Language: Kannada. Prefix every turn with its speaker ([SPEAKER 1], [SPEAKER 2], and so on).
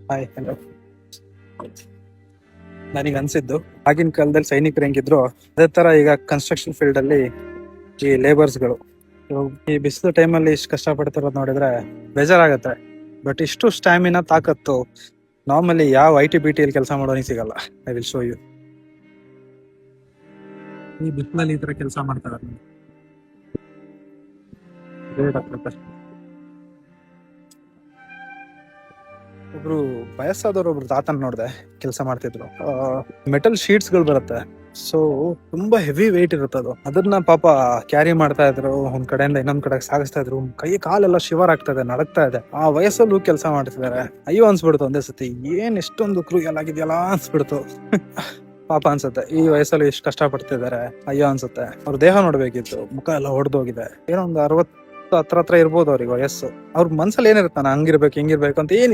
[SPEAKER 1] Hi hello. ನನಗೆ ಅನ್ಸಿದ್ದು ಆಗಿನ ಕಾಲದಲ್ಲಿ ಸೈನಿಕರು ಹೆಂಗಿದ್ರು ಅದೇ ತರ ಈಗ ಕನ್ಸ್ಟ್ರಕ್ಷನ್ ಫೀಲ್ಡ್ ಅಲ್ಲಿ ಈ ಲೇಬರ್ಸ್ಗಳು ಈ ಬಿಸಿಲು ಟೈಮಲ್ಲಿ ಇಷ್ಟು ಕಷ್ಟ ಪಡ್ತಿರೋದು ನೋಡಿದ್ರೆ ಬೇಜಾರಾಗತ್ತೆ. ಬಟ್ ಇಷ್ಟು ಸ್ಟ್ಯಾಮಿನಾ ತಾಕತ್ತು ನಾರ್ಮಲಿ ಯಾವ IT BT ಕೆಲಸ ಮಾಡೋನಿಗೆ ಸಿಗಲ್ಲ. I will show you. ಈ ಬಿಸಿಲಲ್ಲಿ ಈ ತರ ಕೆಲಸ ಮಾಡ್ತಾರೆ. ಒಬ್ರು ವಯಸ್ಸಾದವ್ರು ಒಬ್ರು ತಾತನ್ ನೋಡ್ದೆ ಕೆಲಸ ಮಾಡ್ತಿದ್ರು. ಮೆಟಲ್ ಶೀಟ್ಸ್ ಗಳು ಬರುತ್ತೆ. ಸೊ ತುಂಬಾ ಹೆವಿ ವೇಟ್ ಇರುತ್ತೆ ಅದು. ಅದನ್ನ ಪಾಪ ಕ್ಯಾರಿ ಮಾಡ್ತಾ ಇದ್ರು, ಒಂದ್ ಕಡೆಯಿಂದ ಇನ್ನೊಂದ್ ಕಡೆ ಸಾಗಿಸ್ತಾ ಇದ್ರು. ಕೈ ಕಾಲೆಲ್ಲ ಶಿವರ್ ಆಗ್ತಾ ಇದೆ, ನಡಕ್ತಾ ಇದೆ. ಆ ವಯಸ್ಸಲ್ಲೂ ಕೆಲಸ ಮಾಡ್ತಿದ್ದಾರೆ. ಅಯ್ಯೋ ಅನ್ಸ್ಬಿಡ್ತು ಒಂದೇ ಸತಿ, ಏನ್ ಎಷ್ಟೊಂದು ಕ್ರೂಯಲ್ ಆಗಿದೆಯಲ್ಲ ಅನ್ಸ್ಬಿಡ್ತು. ಪಾಪ ಅನ್ಸುತ್ತೆ, ಈ ವಯಸ್ಸಲ್ಲಿ ಎಷ್ಟು ಕಷ್ಟ ಪಡ್ತಿದ್ದಾರೆ. ಅಯ್ಯೋ ಅನ್ಸುತ್ತೆ. ಅವ್ರ ದೇಹ ನೋಡ್ಬೇಕಿತ್ತು, ಮುಖ ಎಲ್ಲ ಹೊಡೆದೋಗಿದೆ. ಏನೋ ಒಂದು 60 ಹತ್ರ ಇರ್ಬೋದು ಅವ್ರಿಗೆ ವಯಸ್ಸು. ಅವ್ರ ಮನ್ಸಲ್ಲಿ ಏನಿರುತ್ತೆ, ನಾನು ಹಂಗಿರ್ಬೇಕು ಹಿಂಗಿರ್ಬೇಕು ಅಂತ ಏನ್